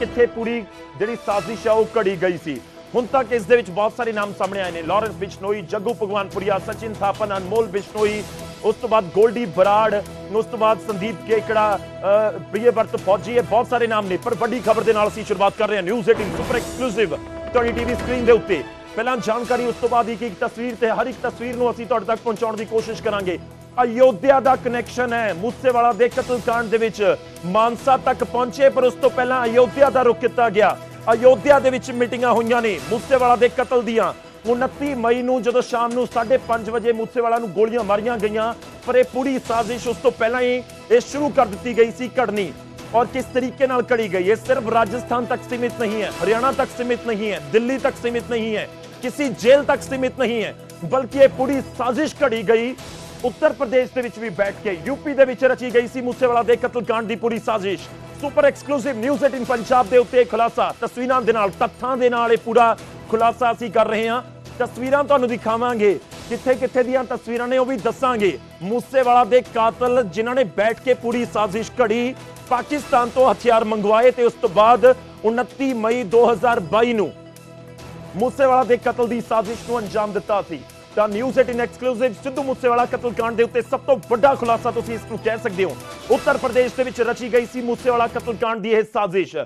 ਕਿੱਥੇ ਪੂਰੀ ਜਿਹੜੀ ਸਾਜ਼ਿਸ਼ ਆ ਉਹ ਘੜੀ ਗਈ ਸੀ। ਹੁਣ ਤੱਕ ਇਸ ਦੇ ਵਿੱਚ ਬਹੁਤ ਸਾਰੇ ਨਾਮ ਸਾਹਮਣੇ ਆਏ ਨੇ। ਲਾਰੈਂਸ ਬਿਸ਼ਨੋਈ, ਜੱਗੂ ਭਗਵਾਨਪੁਰੀਆ, ਸਚਿਨ ਥਾਪਨ, ਅਨਮੋਲ ਬਿਸ਼ਨੋਈ, ਉਸ ਤੋਂ ਬਾਅਦ ਗੋਲਡੀ ਬਰਾੜ, ਉਸ ਤੋਂ ਬਾਅਦ ਸੰਦੀਪ ਕੇਕੜਾ, ਪ੍ਰਿਯਵਰਤ ਫੌਜੀ। ਇਹ ਬਹੁਤ ਸਾਰੇ ਨਾਮ ਨੇ, ਪਰ ਵੱਡੀ ਖਬਰ ਦੇ ਨਾਲ ਅਸੀਂ ਸ਼ੁਰੂਆਤ ਕਰ ਰਹੇ ਹਾਂ ਨਿਊਜ਼ 18 ਸੁਪਰ ਐਕਸਕਲੂਸਿਵ ਤੁਹਾਡੀ ਟੀਵੀ ਸਕਰੀਨ ਦੇ ਉੱਤੇ। ਪਹਿਲਾਂ ਜਾਣਕਾਰੀ, ਉਸ ਤੋਂ ਬਾਅਦ ਇੱਕ ਤਸਵੀਰ ਤੇ ਹਰ ਇੱਕ ਤਸਵੀਰ ਨੂੰ ਅਸੀਂ ਤੁਹਾਡੇ ਤੱਕ ਪਹੁੰਚਾਉਣ ਦੀ ਕੋਸ਼ਿਸ਼ ਕਰਾਂਗੇ। ਅਯੋਧਿਆ ਦਾ ਕਨੈਕਸ਼ਨ ਹੈ ਮੂਸੇਵਾਲਾ ਦੇ ਕਤਲकांड ਦੇ ਵਿੱਚ। ਮਾਨਸਾ ਤੱਕ ਪਹੁੰਚੇ, ਪਰ ਉਸ ਤੋਂ ਪਹਿਲਾਂ ਅਯੋਧਿਆ ਦਾ ਰੁਖ ਕੀਤਾ ਗਿਆ। ਅਯੋਧਿਆ ਦੇ ਵਿੱਚ ਮੀਟਿੰਗਾਂ ਹੋਈਆਂ ਨੇ ਮੂਸੇਵਾਲਾ ਦੇ ਕਤਲ ਦੀਆਂ। 29 ਮਈ ਨੂੰ ਜਦੋਂ ਸ਼ਾਮ ਨੂੰ 5:30 ਵਜੇ ਮੂਸੇਵਾਲਾ ਨੂੰ ਗੋਲੀਆਂ ਮਾਰੀਆਂ ਗਈਆਂ, ਪਰ ਇਹ ਪੂਰੀ ਸਾਜ਼ਿਸ਼ ਉਸ ਤੋਂ ਪਹਿਲਾਂ ਹੀ ਇਹ ਸ਼ੁਰੂ ਕਰ ਦਿੱਤੀ ਗਈ ਸੀ ਘੜਨੀ। और किस तरीके नाल कड़ी गई है, सिर्फ राजस्थान तक सीमित नहीं है, हरियाणा तक सीमित नहीं है, दिल्ली तक सीमित नहीं है, किसी जेल तक सीमित नहीं है, बल्कि ये पूरी साजिश घड़ी गई उत्तर प्रदेश दे विच भी बैठ के, यूपी दे विच रची गई सी मूसेवाला दे कतलकांड दी पूरी साजिश। सुपर एक्सक्लूसिव न्यूज़ 18 पंजाब दे उत्ते खुलासा तस्वीरां दे नाल, तत्थां दे नाल ये पूरा खुलासा ਅਸੀਂ कर रहे हैं। तस्वीरां ਤੁਹਾਨੂੰ दिखावांगे, किथे किथे दियां तस्वीरां ने वो भी दसांगे। मूसेवाला दे कातल जिन्हां ने बैठ के पूरी साजिश घड़ी, पाकिस्तान तो हथियार मंगवाए ते उस तो बाद 29 मई 2022 ਨੂੰ मूसेवाला ਦੇ ਕਤਲ ਦੀ ਸਾਜ਼ਿਸ਼ ਨੂੰ ਅੰਜਾਮ ਦਿੱਤਾ ਸੀ। ਤਾਂ ਨਿਊਜ਼ 18 ਐਕਸਕਲੂਸਿਵ ਸਿੱਧੂ ਮੂਸੇਵਾਲਾ ਕਤਲकांड ਦੇ ਉੱਤੇ ਸਭ ਤੋਂ ਵੱਡਾ ਖੁਲਾਸਾ ਤੁਸੀਂ ਇਸ ਨੂੰ ਕਹਿ ਸਕਦੇ ਹੋ। ਉੱਤਰ ਪ੍ਰਦੇਸ਼ ਦੇ ਵਿੱਚ ਰਚੀ ਗਈ ਸੀ ਮੂਸੇਵਾਲਾ ਕਤਲकांड ਦੀ ਇਹ ਸਾਜ਼ਿਸ਼।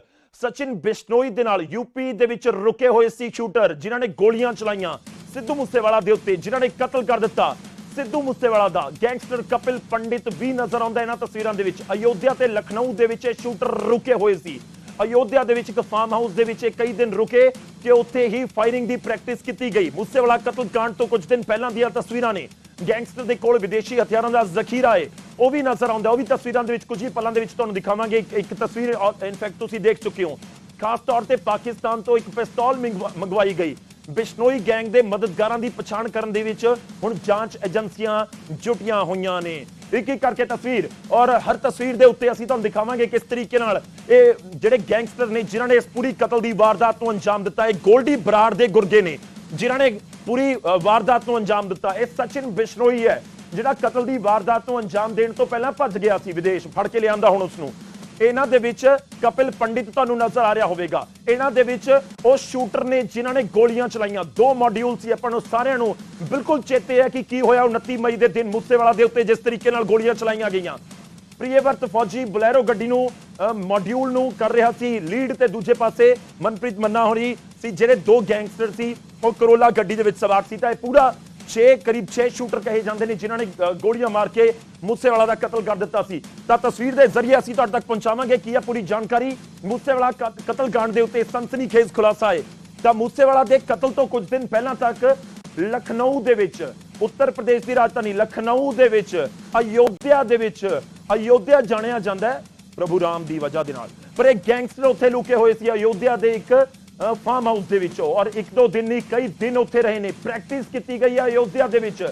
ਸਚਿਨ ਬਿਸ਼ਨੋਈ ਦੇ ਨਾਲ ਯੂਪੀ ਦੇ ਵਿੱਚ ਰੁਕੇ ਹੋਏ ਸੀ ਸ਼ੂਟਰ ਜਿਨ੍ਹਾਂ ਨੇ ਗੋਲੀਆਂ ਚਲਾਈਆਂ ਸਿੱਧੂ ਮੂਸੇਵਾਲਾ ਦੇ ਉੱਤੇ, ਜਿਨ੍ਹਾਂ ਨੇ ਕਤਲ ਕਰ ਦਿੱਤਾ ਸਿੱਧੂ ਮੂਸੇਵਾਲਾ ਦਾ। ਗੈਂਗਸਟਰ ਕਪਿਲ ਪੰਡਿਤ ਵੀ ਨਜ਼ਰ ਆਉਂਦਾ ਇਹਨਾਂ ਤਸਵੀਰਾਂ ਦੇ ਵਿੱਚ। ਅਯੋਧਿਆ ਤੇ ਲਖਨਊ ਦੇ ਵਿੱਚ ਇਹ ਸ਼ੂਟਰ ਰੁਕੇ ਹੋਏ ਸੀ। ਅਯੋਧਿਆ ਦੇ ਵਿੱਚ ਇੱਕ ਫਾਰਮ ਹਾਊਸ ਦੇ ਵਿੱਚ ਕਈ ਦਿਨ ਰੁਕੇ ਤੇ ਉੱਥੇ ਹੀ ਫਾਇਰਿੰਗ ਦੀ ਪ੍ਰੈਕਟਿਸ ਕੀਤੀ ਗਈ। ਮੂਸੇਵਾਲਾ ਕਤਲकांड ਤੋਂ ਕੁਝ ਦਿਨ ਪਹਿਲਾਂ ਦੀਆਂ ਤਸਵੀਰਾਂ ਨੇ। ਗੈਂਗਸਟਰ ਦੇ ਕੋਲ ਵਿਦੇਸ਼ੀ ਹਥਿਆਰਾਂ ਦਾ ਜ਼ਖੀਰਾ ਹੈ, ਉਹ ਵੀ ਨਜ਼ਰ ਆਉਂਦਾ। ਉਹ ਵੀ ਤਸਵੀਰਾਂ ਦੇ ਵਿੱਚ ਕੁਝ ਹੀ ਪਲਾਂ ਦੇ ਵਿੱਚ ਤੁਹਾਨੂੰ ਦਿਖਾਵਾਂਗੇ। ਇੱਕ ਤਸਵੀਰ ਇਨਫੈਕਟ ਤੁਸੀਂ ਦੇਖ ਚੁੱਕੇ ਹੋ। ਖਾਸ ਤੌਰ ਤੇ ਪਾਕਿਸਤਾਨ ਤੋਂ ਇੱਕ ਪਿਸਤੌਲ ਮੰਗਵਾਈ ਗਈ। ਬਿਸ਼ਨੋਈ ਗੈਂਗ ਦੇ ਮਦਦਗਾਰਾਂ ਦੀ ਪਛਾਣ ਕਰਨ ਦੇ ਵਿੱਚ ਹੁਣ ਜਾਂਚ ਏਜੰਸੀਆਂ ਜੁਟੀਆਂ ਹੋਈਆਂ ਨੇ। ਇੱਕ ਇੱਕ ਕਰਕੇ ਤਸਵੀਰ, ਔਰ ਹਰ ਤਸਵੀਰ ਦੇ ਉੱਤੇ ਅਸੀਂ ਤੁਹਾਨੂੰ ਦਿਖਾਵਾਂਗੇ ਕਿਸ ਤਰੀਕੇ ਨਾਲ ਇਹ ਜਿਹੜੇ ਗੈਂਗਸਟਰ ਨੇ ਜਿਨ੍ਹਾਂ ਨੇ ਇਸ ਪੂਰੀ ਕਤਲ ਦੀ ਵਾਰਦਾਤ ਨੂੰ ਅੰਜਾਮ ਦਿੱਤਾ। ਇਹ ਗੋਲਡੀ ਬਰਾੜ ਦੇ ਗੁਰਗੇ ਨੇ ਜਿਨ੍ਹਾਂ ਨੇ ਪੂਰੀ ਵਾਰਦਾਤ ਨੂੰ ਅੰਜਾਮ ਦਿੱਤਾ। ਇਹ ਸਚਿਨ ਬਿਸ਼ਨੋਈ ਹੈ ਜਿਹੜਾ ਕਤਲ ਦੀ ਵਾਰਦਾਤ ਨੂੰ ਅੰਜਾਮ ਦੇਣ ਤੋਂ ਪਹਿਲਾਂ ਭੱਜ ਗਿਆ ਸੀ ਵਿਦੇਸ਼, ਫੜ ਕੇ ਲਿਆਂਦਾ ਹੁਣ ਉਸ ਨੂੰ। ਇਹਨਾਂ ਦੇ ਵਿੱਚ ਕਪਿਲ ਪੰਡਿਤ ਤੁਹਾਨੂੰ ਨਜ਼ਰ ਆ ਰਿਹਾ ਹੋਵੇਗਾ। ਇਹਨਾਂ ਦੇ ਵਿੱਚ ਉਹ ਸ਼ੂਟਰ ਨੇ ਜਿਨ੍ਹਾਂ ਨੇ ਗੋਲੀਆਂ ਚਲਾਈਆਂ। 2 ਮੋਡਿਊਲ ਸੀ, ਆਪਾਂ ਨੂੰ ਸਾਰਿਆਂ ਨੂੰ ਬਿਲਕੁਲ ਚੇਤੇ ਹੈ ਕਿ ਕੀ ਹੋਇਆ 29 ਮਈ ਦੇ ਦਿਨ ਮੂਸੇਵਾਲਾ ਦੇ ਉੱਤੇ ਜਿਸ ਤਰੀਕੇ ਨਾਲ ਗੋਲੀਆਂ ਚਲਾਈਆਂ ਗਈਆਂ। ਪ੍ਰਿਯਵਰਤ ਫੌਜੀ ਬਲੈਰੋ ਗੱਡੀ ਨੂੰ ਮੋਡਿਊਲ ਨੂੰ ਕਰ ਰਿਹਾ ਸੀ ਲੀਡ, ਤੇ ਦੂਜੇ ਪਾਸੇ ਮਨਪ੍ਰੀਤ ਮੰਨਾ ਹੋਣੀ ਸੀ ਜਿਹੜੇ 2 ਗੈਂਗਸਟਰ ਸੀ ਉਹ ਕਰੋਲਾ ਗੱਡੀ ਦੇ ਵਿੱਚ ਸਵਾਰ ਸੀ। ਤਾਂ ਇਹ ਪੂਰਾ ਕਰੀਬ 6 ਸ਼ੂਟਰ ਕਹੇ ਜਾਂਦੇ ਨੇ ਜਿਨ੍ਹਾਂ ਨੇ ਗੋਲੀਆਂ ਮਾਰ ਕੇ ਮੂਸੇਵਾਲਾ ਦਾ ਕਤਲ ਕਰ ਦਿੱਤਾ ਸੀ। ਤਾਂ ਤਸਵੀਰ ਦੇ ਜ਼ਰੀਏ ਅਸੀਂ ਤੁਹਾਡੇ ਤੱਕ ਪਹੁੰਚਾਵਾਂਗੇ ਕੀ ਹੈ ਪੂਰੀ ਜਾਣਕਾਰੀ। ਮੂਸੇਵਾਲਾ ਕਤਲकांड ਦੇ ਉੱਤੇ ਸਨਸਨੀਖੇਜ਼ ਖੁਲਾਸਾ ਹੈ। ਤਾਂ ਮੂਸੇਵਾਲਾ ਦੇ ਕਤਲ ਤੋਂ ਕੁਝ ਦਿਨ ਪਹਿਲਾਂ ਤੱਕ ਲਖਨਊ ਦੇ ਵਿੱਚ, ਉੱਤਰ ਪ੍ਰਦੇਸ਼ ਦੀ ਰਾਜਧਾਨੀ ਲਖਨਊ ਦੇ ਵਿੱਚ, ਅਯੋਧਿਆ ਦੇ ਵਿੱਚ, ਅਯੋਧਿਆ ਜਾਣਿਆ ਜਾਂਦਾ ਹੈ ਪ੍ਰਭੂ ਰਾਮ ਦੀ ਵਜ੍ਹਾ ਦੇ ਨਾਲ, ਪਰ ਇਹ ਗੈਂਗਸਟਰ ਉੱਥੇ ਲੁਕੇ ਹੋਏ ਸੀ ਅਯੋਧਿਆ ਦੇ ਇੱਕ ਫਾਰਮ ਹਾਊਸ ਦੇ ਵਿੱਚ। ਔਰ 1-2 ਦਿਨ ਨਹੀਂ, ਕਈ ਦਿਨ ਉੱਥੇ ਰਹੇ ਨੇ। ਪ੍ਰੈਕਟਿਸ ਕੀਤੀ ਗਈ ਹੈ ਅਯੋਧਿਆ ਦੇ ਵਿੱਚ।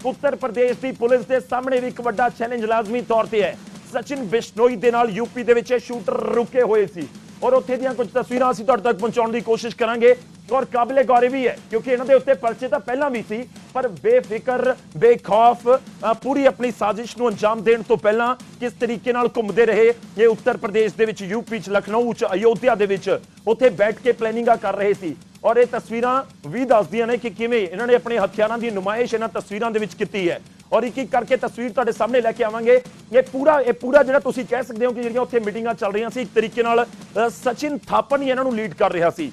ਉੱਤਰ ਪ੍ਰਦੇਸ਼ ਦੀ ਪੁਲਿਸ ਦੇ ਸਾਹਮਣੇ ਵੀ ਇੱਕ ਵੱਡਾ ਚੈਲੰਜ ਲਾਜ਼ਮੀ ਤੌਰ ਤੇ ਹੈ। ਸਚਿਨ ਬਿਸ਼ਨੋਈ ਦੇ ਨਾਲ ਯੂਪੀ ਦੇ ਵਿੱਚ ਸ਼ੂਟਰ ਰੁਕੇ ਹੋਏ ਸੀ ਔਰ ਉੱਥੇ ਦੀਆਂ ਕੁਝ ਤਸਵੀਰਾਂ ਅਸੀਂ ਤੁਹਾਡੇ ਤੱਕ ਪਹੁੰਚਾਉਣ ਦੀ ਕੋਸ਼ਿਸ਼ ਕਰਾਂਗੇ। ਔਰ ਕਾਬਿਲੇ ਗੌਰ ਵੀ ਹੈ ਕਿਉਂਕਿ ਇਹਨਾਂ ਦੇ ਉੱਤੇ ਪਰਚੇ ਤਾਂ ਪਹਿਲਾਂ ਵੀ ਸੀ, ਪਰ ਬੇਫਿਕਰ ਬੇਖੌਫ ਪੂਰੀ ਆਪਣੀ ਸਾਜ਼ਿਸ਼ ਨੂੰ ਅੰਜਾਮ ਦੇਣ ਤੋਂ ਪਹਿਲਾਂ ਕਿਸ ਤਰੀਕੇ ਨਾਲ ਘੁੰਮਦੇ ਰਹੇ ਇਹ ਉੱਤਰ ਪ੍ਰਦੇਸ਼ ਦੇ ਵਿੱਚ, ਯੂਪੀ 'ਚ, ਲਖਨਊ 'ਚ, ਅਯੋਧਿਆ ਦੇ ਵਿੱਚ, ਉੱਥੇ ਬੈਠ ਕੇ ਪਲੈਨਿੰਗਾਂ ਕਰ ਰਹੇ ਸੀ। ਔਰ ਇਹ ਤਸਵੀਰਾਂ ਵੀ ਦੱਸਦੀਆਂ ਨੇ ਕਿ ਕਿਵੇਂ ਇਹਨਾਂ ਨੇ ਆਪਣੇ ਹਥਿਆਰਾਂ ਦੀ ਨੁਮਾਇਸ਼ ਇਹਨਾਂ ਤਸਵੀਰਾਂ ਦੇ ਵਿੱਚ ਕੀਤੀ ਹੈ। ਔਰ ਇੱਕ ਇੱਕ ਕਰਕੇ ਤਸਵੀਰ ਤੁਹਾਡੇ ਸਾਹਮਣੇ ਲੈ ਕੇ ਆਵਾਂਗੇ। ਇਹ ਪੂਰਾ ਜਿਹੜਾ ਤੁਸੀਂ ਕਹਿ ਸਕਦੇ ਹੋ ਕਿ ਜਿਹੜੀਆਂ ਉੱਥੇ ਮੀਟਿੰਗਾਂ ਚੱਲ ਰਹੀਆਂ ਸੀ, ਇੱਕ ਤਰੀਕੇ ਨਾਲ ਸਚਿਨ ਥਾਪਨ ਹੀ ਇਹਨਾਂ ਨੂੰ ਲੀਡ ਕਰ ਰਿਹਾ ਸੀ।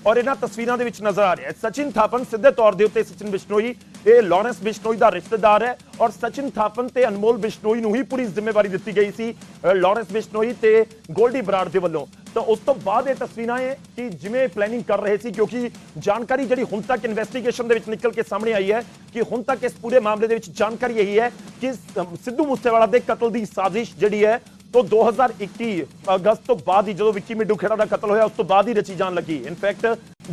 ਔਰ ਇਹਨਾਂ ਤਸਵੀਰਾਂ ਦੇ ਵਿੱਚ ਨਜ਼ਰ ਆ ਰਿਹਾ ਸਚਿਨ ਥਾਪਨ ਸਿੱਧੇ ਤੌਰ ਦੇ ਉੱਤੇ ਸਚਿਨ ਬਿਸ਼ਨੋਈ ਇਹ ਲਾਰੈਂਸ ਬਿਸ਼ਨੋਈ ਦਾ ਰਿਸ਼ਤੇਦਾਰ ਹੈ ਔਰ ਸਚਿਨ ਥਾਪਨ ਤੇ ਅਨਮੋਲ ਬਿਸ਼ਨੋਈ ਨੂੰ ਹੀ ਪੂਰੀ ਜ਼ਿੰਮੇਵਾਰੀ ਦਿੱਤੀ ਗਈ ਸੀ ਲਾਰੈਂਸ ਬਿਸ਼ਨੋਈ ਤੇ ਗੋਲਡੀ ਬਰਾੜ ਦੇ ਵੱਲੋਂ। ਤਾਂ ਉਸ ਤੋਂ ਬਾਅਦ ਇਹ ਤਸਵੀਰਾਂ ਹੈ ਕਿ ਜਿਵੇਂ ਪਲੈਨਿੰਗ ਕਰ ਰਹੇ ਸੀ, ਕਿਉਂਕਿ ਜਾਣਕਾਰੀ ਜਿਹੜੀ ਹੁਣ ਤੱਕ ਇਨਵੈਸਟੀਗੇਸ਼ਨ ਦੇ ਵਿੱਚ ਨਿਕਲ ਕੇ ਸਾਹਮਣੇ ਆਈ ਹੈ ਕਿ ਹੁਣ ਤੱਕ ਇਸ ਪੂਰੇ ਮਾਮਲੇ ਦੇ ਵਿੱਚ ਜਾਣਕਾਰੀ ਇਹੀ ਹੈ ਕਿ ਸਿੱਧੂ ਮੂਸੇਵਾਲਾ ਦੇ ਕਤਲ ਦੀ ਸਾਜ਼ਿਸ਼ ਜਿਹੜੀ ਹੈ तो 2021 ਅਗਸਤ ਤੋਂ ਬਾਅਦ ਹੀ, ਜਦੋਂ ਵਿੱਕੀ ਮਿੱਡੂ ਖੇੜਾ ਦਾ ਕਤਲ ਹੋਇਆ ਉਸ ਤੋਂ ਬਾਅਦ ਹੀ ਰਚੀ ਜਾਣ ਲੱਗੀ। ਇਨਫੈਕਟ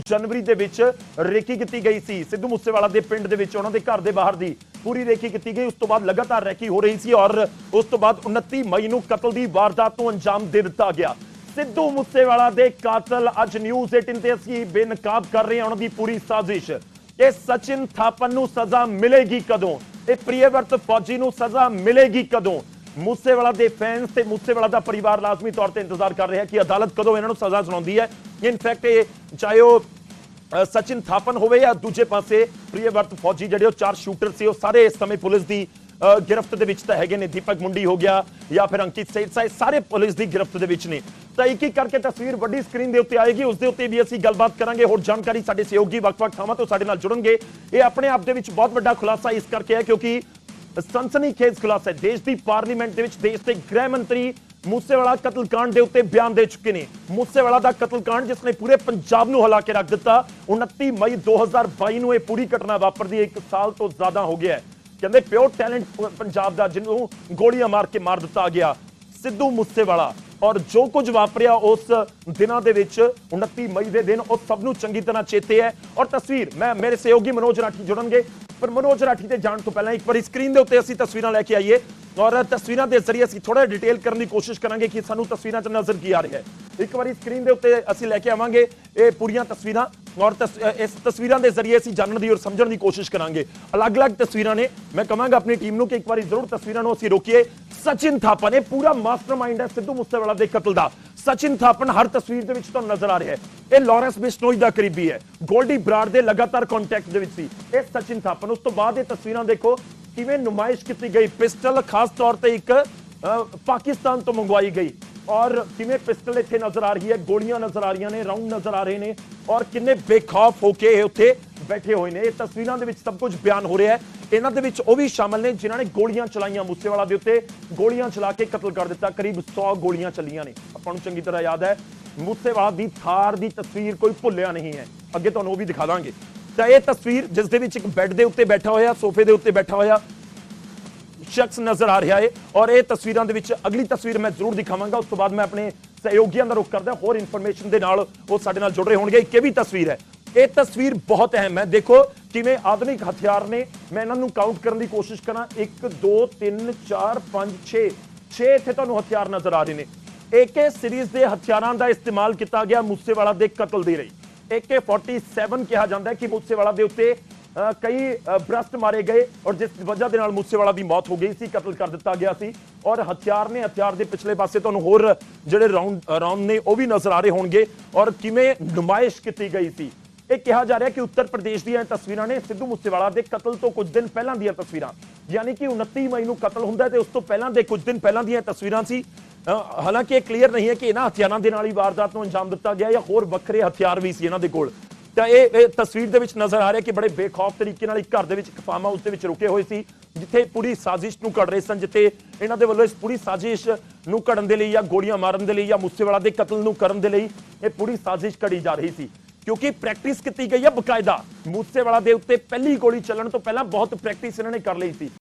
ਜਨਵਰੀ ਦੇ ਵਿੱਚ ਰੇਕੀ ਕੀਤੀ ਗਈ ਸੀ ਸਿੱਧੂ ਮੂਸੇਵਾਲਾ ਦੇ ਪਿੰਡ ਦੇ ਵਿੱਚ, ਉਹਨਾਂ ਦੇ ਘਰ ਦੇ ਬਾਹਰ ਦੀ ਪੂਰੀ ਰੇਕੀ ਕੀਤੀ ਗਈ। ਉਸ ਤੋਂ ਬਾਅਦ ਲਗਾਤਾਰ ਰੇਕੀ ਹੋ ਰਹੀ ਸੀ ਔਰ ਉਸ ਤੋਂ ਬਾਅਦ 29 ਮਈ ਨੂੰ ਕਤਲ ਦੀ ਵਾਰਦਾਤ ਨੂੰ ਅੰਜਾਮ ਦੇ ਦਿੱਤਾ ਗਿਆ। ਸਿੱਧੂ ਮੂਸੇਵਾਲਾ ਦੇ ਕਾਤਲ ਅੱਜ ਨਿਊਜ਼ 18 ਤੇ ਅਸੀਂ ਬੇਨਕਾਬ ਕਰ ਰਹੇ ਹਾਂ ਉਹਨਾਂ ਦੀ ਪੂਰੀ ਸਾਜ਼ਿਸ਼। ਇਹ ਸਚਿਨ ਥਾਪਨ ਨੂੰ ਸਜ਼ਾ ਮਿਲੇਗੀ ਕਦੋਂ? ਇਹ ਪ੍ਰਿਯਵਰਤ ਫੌਜੀ ਨੂੰ ਸਜ਼ਾ ਮਿਲੇਗੀ ਕਦੋਂ? ਮੂਸੇਵਾਲਾ ਦੇ ਫੈਨਸ ਤੇ ਮੂਸੇਵਾਲਾ ਦਾ ਪਰਿਵਾਰ ਲਾਜ਼ਮੀ ਤੌਰ ਤੇ ਇੰਤਜ਼ਾਰ ਕਰ ਰਿਹਾ ਕਿ ਅਦਾਲਤ ਕਦੋਂ ਇਹਨਾਂ ਨੂੰ ਸਜ਼ਾ ਸੁਣਾਉਂਦੀ ਹੈ। ਇਨਫੈਕਟ ਇਹ ਚਾਹੇ ਉਹ ਸਚਿਨ ਥਾਪਨ ਹੋਵੇ ਜਾਂ ਦੂਜੇ ਪਾਸੇ ਪ੍ਰਿਯਵਰਤ ਫੌਜੀ ਜਿਹੜੇ ਉਹ 4 ਸ਼ੂਟਰ ਸੀ, ਉਹ ਸਾਰੇ ਇਸ ਸਮੇਂ ਪੁਲਿਸ ਦੀ गिरफ्त ਦੇ ਵਿੱਚ ਤਾਂ ਹੈਗੇ ਨੇ। ਦੀਪਕ ਮੁੰਡੀ ਹੋ ਗਿਆ ਜਾਂ ਫਿਰ ਅੰਕਿਤ ਸੇਠ ਸਾਰੇ ਪੁਲਿਸ ਦੀ गिरफ्त ਦੇ ਵਿੱਚ ਨੇ। ਤਾਂ ਇੱਕ ਇੱਕ ਕਰਕੇ ਤਸਵੀਰ ਵੱਡੀ ਸਕਰੀਨ ਦੇ ਉੱਤੇ ਆਏਗੀ, ਉਸ ਦੇ ਉੱਤੇ ਵੀ ਅਸੀਂ ਗੱਲਬਾਤ ਕਰਾਂਗੇ। ਹੋਰ ਜਾਣਕਾਰੀ ਸਾਡੇ ਸਹਿਯੋਗੀ ਵੱਖ-ਵੱਖ ਥਾਵਾਂ ਤੋਂ ਸਾਡੇ ਨਾਲ ਜੁੜਨਗੇ। ਇਹ ਆਪਣੇ ਆਪ ਦੇ ਵਿੱਚ ਬਹੁਤ ਵੱਡਾ ਖੁਲਾਸਾ ਇਸ ਕਰਕੇ ਹੈ ਕਿਉਂਕਿ ਸਨਸਨੀਖੇਜ਼ ਖੁਲਾਸਾ ਹੈ। ਦੇਸ਼ ਦੀ ਪਾਰਲੀਮੈਂਟ ਦੇ ਵਿੱਚ ਦੇਸ਼ ਦੇ ਗ੍ਰਹਿ ਮੰਤਰੀ ਮੂਸੇਵਾਲਾ ਕਤਲकांड ਦੇ ਉੱਤੇ ਬਿਆਨ ਦੇ ਚੁੱਕੇ ਨੇ। ਮੂਸੇਵਾਲਾ ਦਾ ਕਤਲकांड ਜਿਸ ਨੇ ਪੂਰੇ ਪੰਜਾਬ ਨੂੰ ਹਿਲਾ ਕੇ ਰੱਖ ਦਿੱਤਾ। 29 ਮਈ 2022 ਨੂੰ ਇਹ ਪੂਰੀ ਘਟਨਾ ਵਾਪਰਦੀ 1 ਸਾਲ ਤੋਂ ਜ਼ਿਆਦਾ ਹੋ ਗਿਆ ਹੈ। ਕਹਿੰਦੇ ਪਿਓਰ ਟੈਲੈਂਟ ਪੰਜਾਬ ਦਾ ਜਿਹਨੂੰ ਗੋਲੀਆਂ ਮਾਰ ਕੇ ਮਾਰ ਦਿੱਤਾ ਗਿਆ, ਸਿੱਧੂ ਮੂਸੇਵਾਲਾ। ਔਰ ਜੋ ਕੁਝ ਵਾਪਰਿਆ ਉਸ ਦਿਨਾਂ ਦੇ ਵਿੱਚ 29 ਮਈ ਦੇ ਦਿਨ ਉਹ ਸਭ ਨੂੰ ਚੰਗੀ ਤਰ੍ਹਾਂ ਚੇਤੇ ਹੈ। ਔਰ ਤਸਵੀਰ ਮੇਰੇ ਸਹਿਯੋਗੀ ਮਨੋਜ ਰਾਠੀ ਜੁੜਨਗੇ, ਪਰ ਮਨੋਜ ਰਾਠੀ ਤੇ ਜਾਣ ਤੋਂ ਪਹਿਲਾਂ ਇੱਕ ਵਾਰੀ ਸਕਰੀਨ ਦੇ ਉੱਤੇ ਅਸੀਂ ਤਸਵੀਰਾਂ ਲੈ ਕੇ ਆਈਏ ਔਰ ਤਸਵੀਰਾਂ ਦੇ ਜ਼ਰੀਏ ਅਸੀਂ ਥੋੜਾ ਡਿਟੇਲ ਕਰਨ ਦੀ ਕੋਸ਼ਿਸ਼ ਕਰਾਂਗੇ ਕਿ ਸਾਨੂੰ ਤਸਵੀਰਾਂ 'ਚ ਨਜ਼ਰ ਕੀ ਆ ਰਿਹਾ ਹੈ। ਇੱਕ ਵਾਰੀ ਸਕਰੀਨ ਦੇ ਉੱਤੇ ਅਸੀਂ ਲੈ ਕੇ ਆਵਾਂਗੇ ਇਹ ਪੂਰੀਆਂ ਤਸਵੀਰਾਂ ਔਰ ਇਸ ਤਸਵੀਰਾਂ ਦੇ ਜ਼ਰੀਏ ਅਸੀਂ ਜਾਣਨ ਦੀ ਔਰ ਸਮਝਣ ਦੀ ਕੋਸ਼ਿਸ਼ ਕਰਾਂਗੇ। ਅਲੱਗ-ਅਲੱਗ ਤਸਵੀਰਾਂ ਨੇ। ਮੈਂ ਕਹਾਂਗਾ ਆਪਣੀ ਟੀਮ ਨੂੰ ਕਿ ਇੱਕ ਵਾਰੀ ਜ਼ਰੂਰ ਤਸਵੀਰਾਂ ਨੂੰ ਅਸੀਂ ਰੋਕੀਏ। ਸਚਿਨ ਥਾਪਨ ਇਹ ਪੂਰਾ ਮਾਸਟਰਮਾਈਂਡ ਹੈ ਸਿੱਧੂ ਮੂਸੇਵਾਲਾ ਦੇ ਕਤਲ ਦਾ। ਸਚਿਨ ਥਾਪਨ ਹਰ ਤਸਵੀਰ ਦੇ ਵਿੱਚ ਤੁਹਾਨੂੰ ਨਜ਼ਰ ਆ ਰਿਹਾ ਹੈ। ਇਹ ਲਾਰੈਂਸ ਬਿਸ਼ਨੋਈ ਦਾ ਕਰੀਬੀ ਹੈ, ਗੋਲਡੀ ਬਰਾੜ ਦੇ ਲਗਾਤਾਰ ਕੰਟੈਕਟ ਦੇ ਵਿੱਚ ਸੀ ਇਹ ਸਚਿਨ ਥਾਪਨ। ਉਸ ਤੋਂ ਬਾਅਦ ਇਹ ਤਸਵੀਰਾਂ ਦੇਖੋ ਕਿਵੇਂ ਨੁਮਾਇਸ਼ ਕੀਤੀ ਗਈ। ਪਿਸਟਲ ਖਾਸ ਤੌਰ ਤੇ ਇੱਕ ਪਾਕਿਸਤਾਨ ਤੋਂ ਮੰਗਵਾਈ ਗਈ ਔਰ ਕਿਵੇਂ ਪਿਸਟਲ ਇੱਥੇ ਨਜ਼ਰ ਆ ਰਹੀ ਹੈ, ਗੋਲੀਆਂ ਨਜ਼ਰ ਆ ਰਹੀਆਂ ਨੇ, ਰਾਉਂਡ ਨਜ਼ਰ ਆ ਰਹੇ ਨੇ ਔਰ ਕਿੰਨੇ ਬੇਖੌਫ ਹੋ ਕੇ ਉੱਥੇ ਬੈਠੇ ਹੋਏ ਨੇ। ਇਹ ਤਸਵੀਰਾਂ ਦੇ ਵਿੱਚ ਸਭ ਕੁਝ ਬਿਆਨ ਹੋ ਰਿਹਾ ਹੈ। ਇਹਨਾਂ ਦੇ ਵਿੱਚ ਉਹ ਵੀ ਸ਼ਾਮਲ ਨੇ ਜਿਨ੍ਹਾਂ ਨੇ ਗੋਲੀਆਂ ਚਲਾਈਆਂ, ਮੂਸੇਵਾਲਾ ਦੇ ਉੱਤੇ ਗੋਲੀਆਂ ਚਲਾ ਕੇ ਕਤਲ ਕਰ ਦਿੱਤਾ। ਕਰੀਬ 100 ਗੋਲੀਆਂ ਚੱਲੀਆਂ ਨੇ। ਆਪਾਂ ਨੂੰ ਚੰਗੀ ਤਰ੍ਹਾਂ ਯਾਦ ਹੈ। ਮੂਸੇਵਾਲਾ ਦੀ ਥਾਰ ਦੀ ਤਸਵੀਰ ਕੋਈ ਭੁੱਲਿਆ ਨਹੀਂ ਹੈ, ਅੱਗੇ ਤੁਹਾਨੂੰ ਉਹ ਵੀ ਦਿਖਾ ਦਾਂਗੇ। ਤਾਂ ਇਹ ਤਸਵੀਰ ਜਿਸ ਦੇ ਵਿੱਚ ਇੱਕ ਬੈੱਡ ਦੇ ਉੱਤੇ ਬੈਠਾ ਹੋਇਆ, ਸੋਫੇ ਦੇ ਉੱਤੇ ਬੈਠਾ ਹੋਇਆ ਸ਼ਖਸ ਨਜ਼ਰ ਆ ਰਿਹਾ ਹੈ ਔਰ ਇਹ ਤਸਵੀਰਾਂ ਦੇ ਵਿੱਚ ਅਗਲੀ ਤਸਵੀਰ ਮੈਂ ਜ਼ਰੂਰ ਦਿਖਾਵਾਂਗਾ। ਉਸ ਤੋਂ ਬਾਅਦ ਮੈਂ ਆਪਣੇ ਸਹਿਯੋਗੀਆਂ ਦਾ ਰੁਖ ਕਰਦਾ, ਹੋਰ ਇਨਫੋਰਮੇਸ਼ਨ ਦੇ ਨਾਲ ਉਹ ਸਾਡੇ ਨਾਲ ਜੁੜ ਰਹੇ ਹੋਣਗੇ। ਇੱਕ ਇਹ ਵੀ ਤਸਵੀਰ ਹੈ, ਇਹ ਤਸਵੀਰ ਬਹੁਤ ਅਹਿਮ ਹੈ। ਦੇਖੋ ਕਿਵੇਂ ਆਧੁਨਿਕ ਹਥਿਆਰ ਨੇ। ਮੈਂ ਇਹਨਾਂ ਨੂੰ ਕਾਊਂਟ ਕਰਨ ਦੀ ਕੋਸ਼ਿਸ਼ ਕਰਾਂ, 1 2 3 4 5 6 ਇੱਥੇ ਤੁਹਾਨੂੰ ਹਥਿਆਰ ਨਜ਼ਰ ਆ ਰਹੇ ਨੇ। AK ਸੀਰੀਜ਼ ਦੇ ਹਥਿਆਰਾਂ ਦਾ ਇਸਤੇਮਾਲ ਕੀਤਾ ਗਿਆ ਮੂਸੇਵਾਲਾ ਦੇ ਕਤਲ ਦੇ ਲਈ। AK-47 ਕਿਹਾ ਜਾਂਦਾ ਹੈ ਕਿ ਮੂਸੇਵਾਲਾ ਦੇ ਉੱਤੇ ਕਈ ਬ੍ਰਸਟ ਮਾਰੇ ਗਏ ਔਰ ਜਿਸ ਵਜ੍ਹਾ ਦੇ ਨਾਲ ਮੂਸੇਵਾਲਾ ਦੀ ਮੌਤ ਹੋ ਗਈ ਸੀ, ਕਤਲ ਕਰ ਦਿੱਤਾ ਗਿਆ ਸੀ। ਔਰ ਹਥਿਆਰ ਦੇ ਪਿਛਲੇ ਪਾਸੇ ਤੁਹਾਨੂੰ ਹੋਰ ਜਿਹੜੇ ਰਾਉਂਡ ਨੇ ਉਹ ਵੀ ਨਜ਼ਰ ਆ ਰਹੇ ਹੋਣਗੇ ਔਰ ਕਿਵੇਂ ਨੁਮਾਇਸ਼ ਕੀਤੀ ਗਈ ਸੀ। ਇਹ ਕਿਹਾ ਜਾ ਰਿਹਾ ਕਿ ਉੱਤਰ ਪ੍ਰਦੇਸ਼ ਦੀਆਂ ਤਸਵੀਰਾਂ ਨੇ ਸਿੱਧੂ ਮੂਸੇਵਾਲਾ ਦੇ ਕਤਲ ਤੋਂ ਕੁਝ ਦਿਨ ਪਹਿਲਾਂ ਦੀਆਂ ਤਸਵੀਰਾਂ, ਯਾਨੀ ਕਿ 29 ਮਈ ਨੂੰ ਕਤਲ ਹੁੰਦਾ ਤੇ ਉਸ ਤੋਂ ਪਹਿਲਾਂ ਦੇ ਕੁਝ ਦਿਨ ਪਹਿਲਾਂ ਦੀਆਂ ਤਸਵੀਰਾਂ ਸੀ। ਹਾਲਾਂਕਿ ਇਹ ਕਲੀਅਰ ਨਹੀਂ ਹੈ ਕਿ ਇਹਨਾਂ ਹਥਿਆਰਾਂ ਦੇ ਨਾਲ ਹੀ ਵਾਰਦਾਤ ਨੂੰ ਅੰਜਾਮ ਦਿੱਤਾ ਗਿਆ ਜਾਂ ਹੋਰ ਵੱਖਰੇ ਹਥਿਆਰ ਵੀ ਸੀ ਇਹਨਾਂ ਦੇ ਕੋਲ। ਤਾਂ ਇਹ ਤਸਵੀਰ ਦੇ ਵਿੱਚ ਨਜ਼ਰ ਆ ਰਿਹਾ ਕਿ ਬੜੇ ਬੇਖੌਫ ਤਰੀਕੇ ਨਾਲ ਇੱਕ ਘਰ ਦੇ ਵਿੱਚ, ਇੱਕ ਫਾਰਮ ਹਾਊਸ ਦੇ ਵਿੱਚ ਰੁਕੇ ਹੋਏ ਸੀ ਜਿੱਥੇ ਪੂਰੀ ਸਾਜ਼ਿਸ਼ ਨੂੰ ਘੜ ਰਹੇ ਸਨ, ਜਿੱਥੇ ਇਹਨਾਂ ਦੇ ਵੱਲੋਂ ਇਸ ਪੂਰੀ ਸਾਜ਼ਿਸ਼ ਨੂੰ ਘੜਨ ਦੇ ਲਈ ਜਾਂ ਗੋਲੀਆਂ ਮਾਰਨ ਦੇ ਲਈ ਜਾਂ ਮੂਸੇਵਾਲਾ ਦੇ ਕਤਲ ਨੂੰ ਕਰਨ ਦੇ ਲਈ ਇਹ ਪੂਰੀ ਸਾਜ਼ਿਸ਼ ਘੜੀ ਜਾ ਰਹੀ ਸੀ ਕਿਉਂਕਿ ਪ੍ਰੈਕਟਿਸ ਕੀਤੀ ਗਈ ਹੈ ਬਕਾਇਦਾ। ਮੂਸੇਵਾਲਾ ਦੇ ਉੱਤੇ ਪਹਿਲੀ ਗੋਲੀ ਚੱਲਣ ਤੋਂ ਪਹਿਲਾਂ ਬਹੁਤ ਪ੍ਰੈਕਟਿਸ ਇਹਨਾਂ ਨੇ ਕਰ ਲਈ ਸੀ।